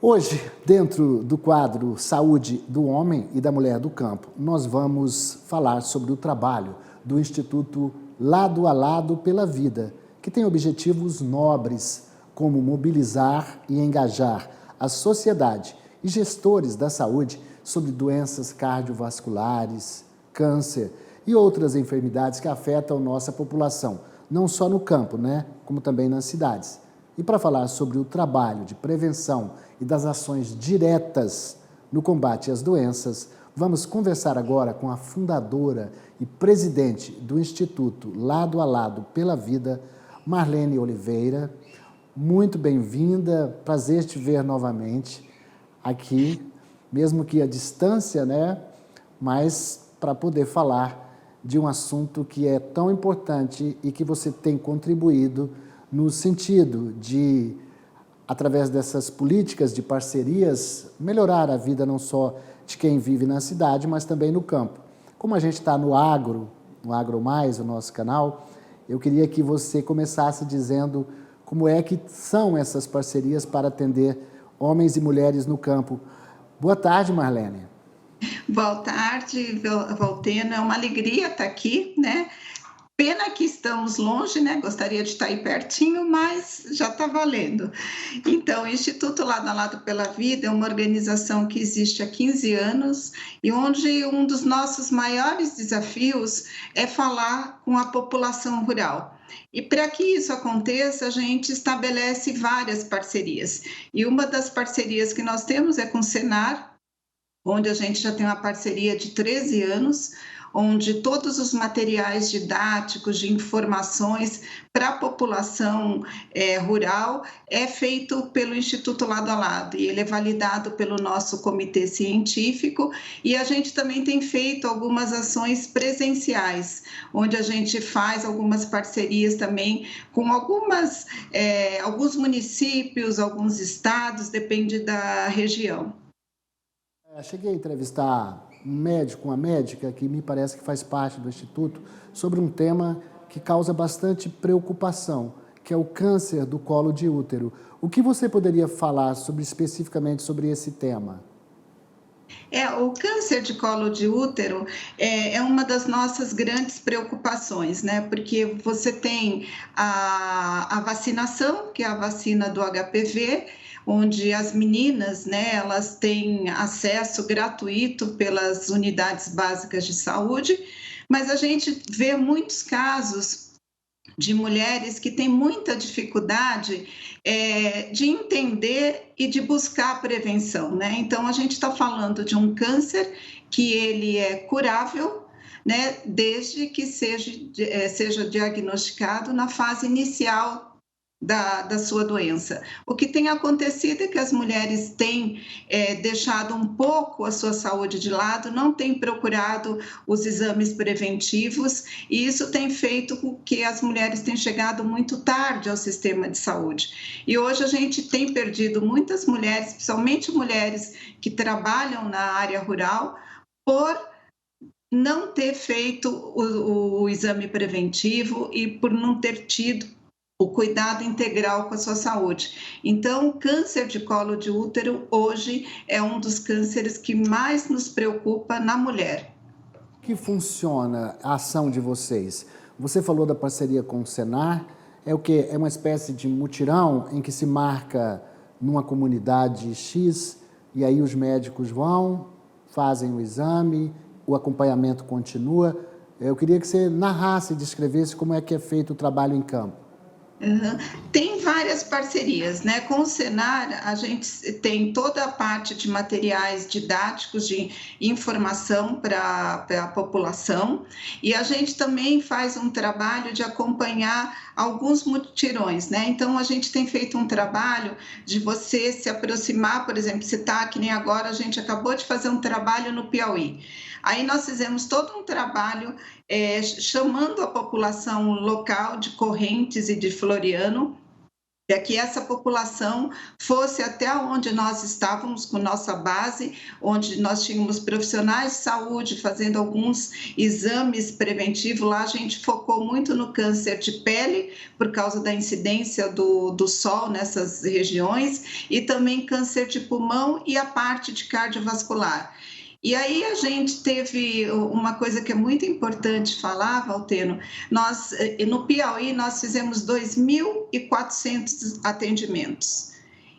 Hoje, dentro do quadro Saúde do Homem e da Mulher do Campo, nós vamos falar sobre o trabalho do Instituto Lado a Lado pela Vida, que tem objetivos nobres, como mobilizar e engajar a sociedade e gestores da saúde sobre doenças cardiovasculares, câncer e outras enfermidades que afetam nossa população, não só no campo, como também nas cidades. E para falar sobre o trabalho de prevenção e das ações diretas no combate às doenças, vamos conversar agora com a fundadora e presidente do Instituto Lado a Lado pela Vida, Marlene Oliveira. Muito bem-vinda, prazer te ver novamente aqui, mesmo que à distância, mas para poder falar de um assunto que é tão importante e que você tem contribuído no sentido de, através dessas políticas de parcerias, melhorar a vida não só de quem vive na cidade, mas também no campo. Como a gente está no Agro Mais, o nosso canal, eu queria que você começasse dizendo como é que são essas parcerias para atender homens e mulheres no campo. Boa tarde, Marlene. Boa tarde, Valtena. É uma alegria estar aqui, Pena que estamos longe, Gostaria de estar aí pertinho, mas já está valendo. Então, o Instituto Lado a Lado pela Vida é uma organização que existe há 15 anos e onde um dos nossos maiores desafios é falar com a população rural. E para que isso aconteça, a gente estabelece várias parcerias. E uma das parcerias que nós temos é com o Senar, onde a gente já tem uma parceria de 13 anos, onde todos os materiais didáticos de informações para a população rural é feito pelo Instituto Lado a Lado, e ele é validado pelo nosso comitê científico, e a gente também tem feito algumas ações presenciais, onde a gente faz algumas parcerias também com alguns municípios, alguns estados, depende da região. Cheguei a entrevistar um médico, uma médica, que me parece que faz parte do Instituto, sobre um tema que causa bastante preocupação, que é o câncer do colo de útero. O que você poderia falar especificamente sobre esse tema? O câncer de colo de útero é uma das nossas grandes preocupações, Porque você tem a vacinação, que é a vacina do HPV, onde as meninas, elas têm acesso gratuito pelas unidades básicas de saúde, mas a gente vê muitos casos de mulheres que têm muita dificuldade de entender e de buscar a prevenção, Então, a gente está falando de um câncer que ele é curável, desde que seja diagnosticado na fase inicial da sua doença. O que tem acontecido é que as mulheres têm deixado um pouco a sua saúde de lado, não têm procurado os exames preventivos, e isso tem feito com que as mulheres tenham chegado muito tarde ao sistema de saúde. E hoje a gente tem perdido muitas mulheres, principalmente mulheres que trabalham na área rural, por não ter feito o exame preventivo e por não ter tido o cuidado integral com a sua saúde. Então, o câncer de colo de útero hoje é um dos cânceres que mais nos preocupa na mulher. Que funciona a ação de vocês? Você falou da parceria com o Senar, é o quê? É uma espécie de mutirão em que se marca numa comunidade X e aí os médicos vão, fazem o exame, o acompanhamento continua. Eu queria que você narrasse e descrevesse como é que é feito o trabalho em campo. Uhum. Tem várias parcerias, Com o Senar, a gente tem toda a parte de materiais didáticos, de informação para a população, e a gente também faz um trabalho de acompanhar alguns mutirões, Então, a gente tem feito um trabalho de você se aproximar, por exemplo, se está, que nem agora, a gente acabou de fazer um trabalho no Piauí. Aí nós fizemos todo um trabalho chamando a população local de Correntes e de Floriano, para que essa população fosse até onde nós estávamos com nossa base, onde nós tínhamos profissionais de saúde fazendo alguns exames preventivos. Lá a gente focou muito no câncer de pele, por causa da incidência do sol nessas regiões, e também câncer de pulmão e a parte de cardiovascular. E aí a gente teve uma coisa que é muito importante falar, Valteno, nós, no Piauí, nós fizemos 2.400 atendimentos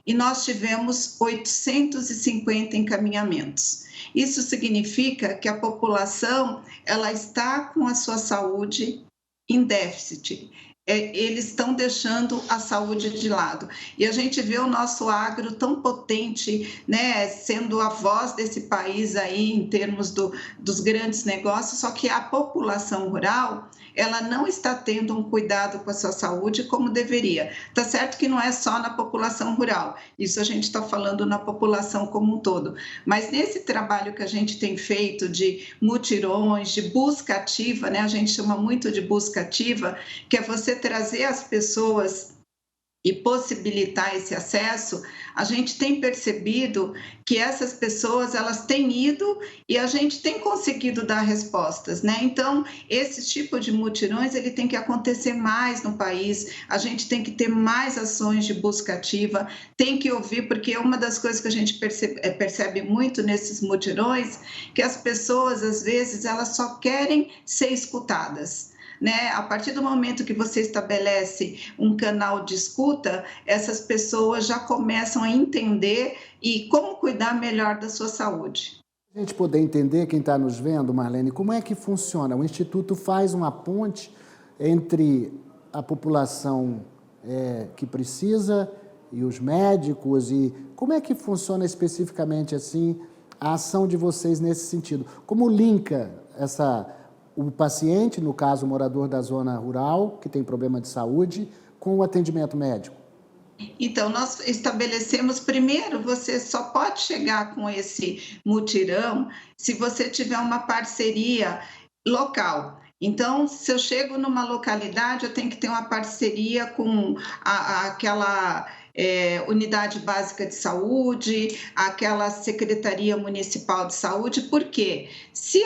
e nós tivemos 850 encaminhamentos. Isso significa que a população ela está com a sua saúde em déficit. Eles estão deixando a saúde de lado. E a gente vê o nosso agro tão potente, né, sendo a voz desse país aí em termos dos grandes negócios, só que a população rural, ela não está tendo um cuidado com a sua saúde como deveria. Tá certo que não é só na população rural, isso a gente está falando na população como um todo. Mas nesse trabalho que a gente tem feito de mutirões, de busca ativa, né, a gente chama muito de busca ativa, que é você trazer as pessoas e possibilitar esse acesso, a gente tem percebido que essas pessoas elas têm ido e a gente tem conseguido dar respostas, né? Então, esse tipo de mutirões ele tem que acontecer mais no país, a gente tem que ter mais ações de busca ativa, tem que ouvir, porque uma das coisas que a gente percebe muito nesses mutirões, que as pessoas, às vezes, elas só querem ser escutadas. Né? A partir do momento que você estabelece um canal de escuta, essas pessoas já começam a entender e como cuidar melhor da sua saúde. A gente poder entender, quem está nos vendo, Marlene, como é que funciona? O Instituto faz uma ponte entre a população que precisa e os médicos, e como é que funciona especificamente assim a ação de vocês nesse sentido? Como linka o paciente, no caso, o morador da zona rural, que tem problema de saúde, com o atendimento médico? Então, nós estabelecemos, primeiro, você só pode chegar com esse mutirão se você tiver uma parceria local. Então, se eu chego numa localidade, eu tenho que ter uma parceria com aquela unidade básica de saúde, aquela secretaria municipal de saúde, porque se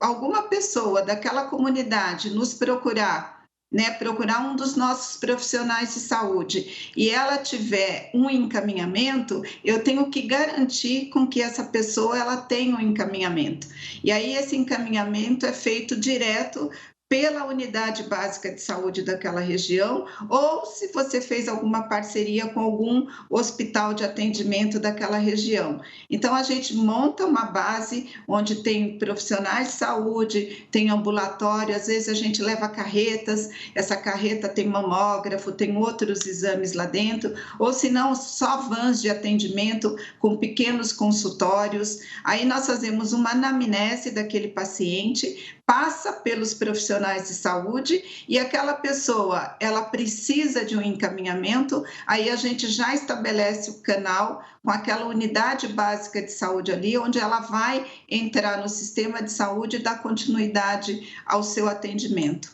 alguma pessoa daquela comunidade nos procurar, né, procurar um dos nossos profissionais de saúde e ela tiver um encaminhamento, eu tenho que garantir com que essa pessoa ela tenha um encaminhamento. E aí esse encaminhamento é feito direto pela unidade básica de saúde daquela região, ou se você fez alguma parceria com algum hospital de atendimento daquela região. Então, a gente monta uma base onde tem profissionais de saúde, tem ambulatório, às vezes a gente leva carretas, essa carreta tem mamógrafo, tem outros exames lá dentro, ou se não, só vans de atendimento com pequenos consultórios. Aí nós fazemos uma anamnese daquele paciente, passa pelos profissionais de saúde e aquela pessoa, ela precisa de um encaminhamento, aí a gente já estabelece o canal com aquela unidade básica de saúde ali, onde ela vai entrar no sistema de saúde e dar continuidade ao seu atendimento.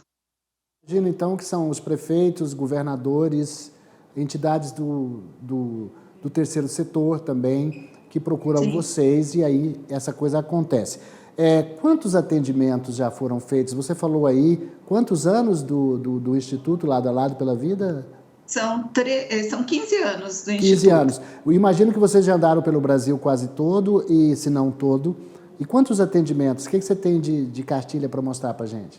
Imagino, então, que são os prefeitos, governadores, entidades do terceiro setor também, que procuram Sim. vocês e aí essa coisa acontece. Quantos atendimentos já foram feitos? Você falou aí, quantos anos do Instituto Lado a Lado pela Vida? São 15 anos do 15 Instituto. anos. Eu imagino que vocês já andaram pelo Brasil quase todo, e se não todo. E quantos atendimentos? O que você tem de cartilha para mostrar para a gente?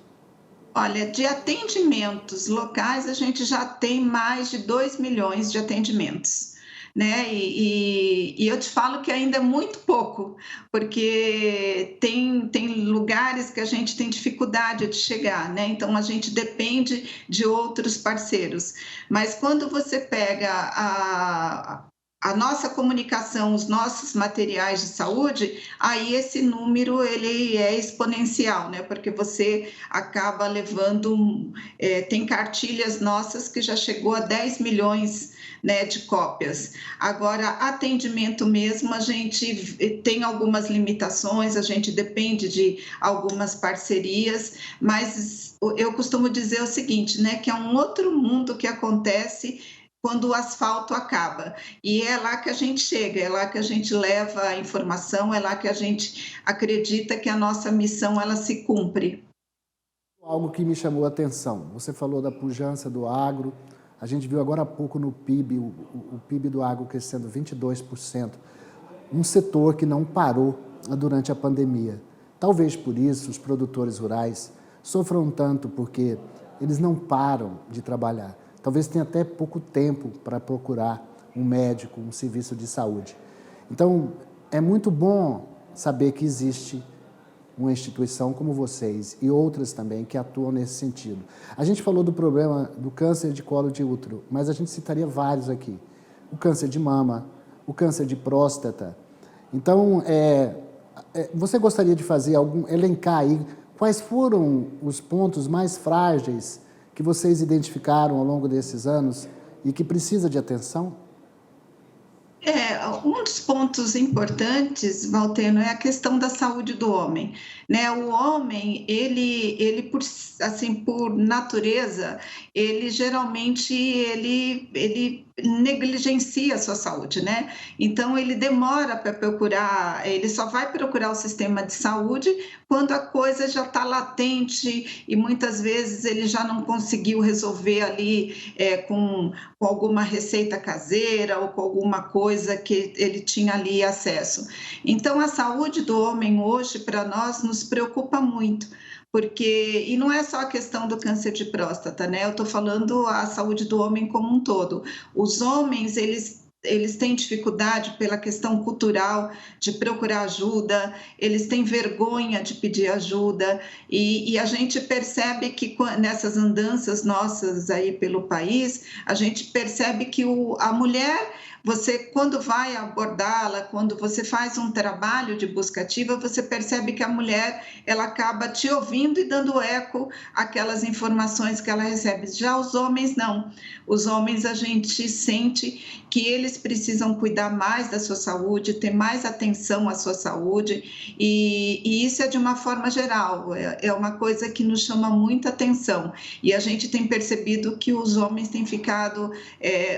Olha, de atendimentos locais, a gente já tem mais de 2 milhões de atendimentos. Né? E eu te falo que ainda é muito pouco, porque tem lugares que a gente tem dificuldade de chegar, né? Então a gente depende de outros parceiros. Mas quando você pega a nossa comunicação, os nossos materiais de saúde, aí esse número ele é exponencial, né? Porque você acaba levando, tem cartilhas nossas que já chegou a 10 milhões, né, de cópias. Agora, atendimento mesmo, a gente tem algumas limitações, a gente depende de algumas parcerias, mas eu costumo dizer o seguinte, né, que é um outro mundo que acontece quando o asfalto acaba. E é lá que a gente chega, é lá que a gente leva a informação, é lá que a gente acredita que a nossa missão ela se cumpre. Algo que me chamou a atenção, você falou da pujança do agro, a gente viu agora há pouco no PIB, o PIB do agro crescendo 22%, um setor que não parou durante a pandemia. Talvez por isso os produtores rurais sofram tanto, porque eles não param de trabalhar. Talvez tenha até pouco tempo para procurar um médico, um serviço de saúde. Então, é muito bom saber que existe uma instituição como vocês e outras também que atuam nesse sentido. A gente falou do problema do câncer de colo de útero, mas a gente citaria vários aqui. O câncer de mama, o câncer de próstata. Então, você gostaria de fazer elencar aí quais foram os pontos mais frágeis que vocês identificaram ao longo desses anos e que precisa de atenção? Um dos pontos importantes, Valteno, é a questão da saúde do homem, né? O homem, ele assim, por natureza, ele geralmente ele negligencia a sua saúde, né? Então ele demora para procurar, ele só vai procurar o sistema de saúde quando a coisa já está latente e muitas vezes ele já não conseguiu resolver ali com alguma receita caseira ou com alguma coisa que ele tinha ali acesso. Então, a saúde do homem hoje, para nós, nos preocupa muito, porque, e não é só a questão do câncer de próstata, né? Eu estou falando a saúde do homem como um todo. Os homens, eles têm dificuldade pela questão cultural de procurar ajuda, eles têm vergonha de pedir ajuda, e a gente percebe que nessas andanças nossas aí pelo país, a gente percebe que a mulher, você, quando vai abordá-la, quando você faz um trabalho de busca ativa, você percebe que a mulher, ela acaba te ouvindo e dando eco àquelas informações que ela recebe. Já os homens, não. Os homens, a gente sente que eles precisam cuidar mais da sua saúde, ter mais atenção à sua saúde, e isso é de uma forma geral, é uma coisa que nos chama muita atenção, e a gente tem percebido que os homens têm ficado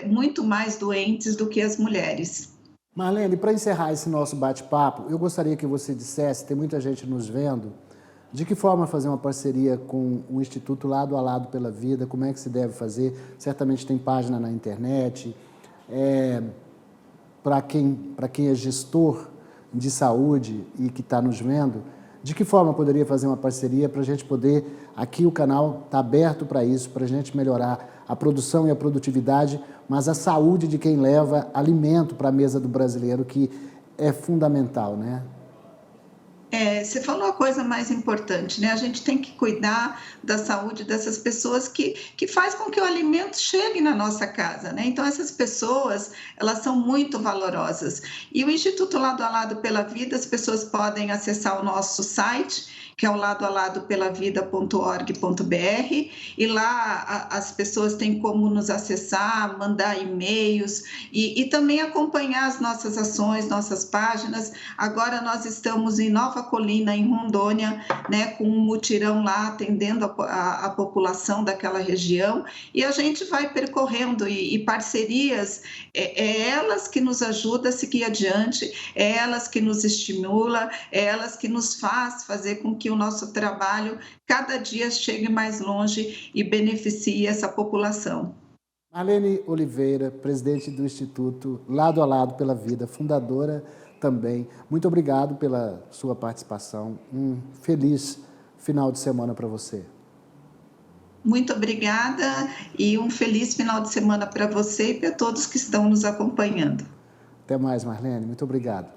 muito mais doentes do que as mulheres. Marlene, para encerrar esse nosso bate-papo, eu gostaria que você dissesse, tem muita gente nos vendo, de que forma fazer uma parceria com o Instituto Lado a Lado pela Vida, como é que se deve fazer, certamente tem página na internet, para quem é gestor de saúde e que está nos vendo, de que forma poderia fazer uma parceria para a gente poder, aqui o canal está aberto para isso, para a gente melhorar a produção e a produtividade, mas a saúde de quem leva alimento para a mesa do brasileiro, que é fundamental, né? Você falou a coisa mais importante, né? A gente tem que cuidar da saúde dessas pessoas que faz com que o alimento chegue na nossa casa, né? Então, essas pessoas, elas são muito valorosas. E o Instituto Lado a Lado pela Vida, as pessoas podem acessar o nosso site, que é o ladoaladopela.org.br, e lá as pessoas têm como nos acessar, mandar e-mails e também acompanhar as nossas ações, nossas páginas. Agora nós estamos em Nova Colina, em Rondônia, né, com um mutirão lá atendendo a população daquela região, e a gente vai percorrendo e parcerias, elas que nos ajudam a seguir adiante, é elas que nos estimula, é elas que nos faz fazer com que o nosso trabalho cada dia chegue mais longe e beneficie essa população. Marlene Oliveira, presidente do Instituto Lado a Lado pela Vida, fundadora também. Muito obrigado pela sua participação. Um feliz final de semana para você. Muito obrigada e um feliz final de semana para você e para todos que estão nos acompanhando. Até mais, Marlene. Muito obrigado.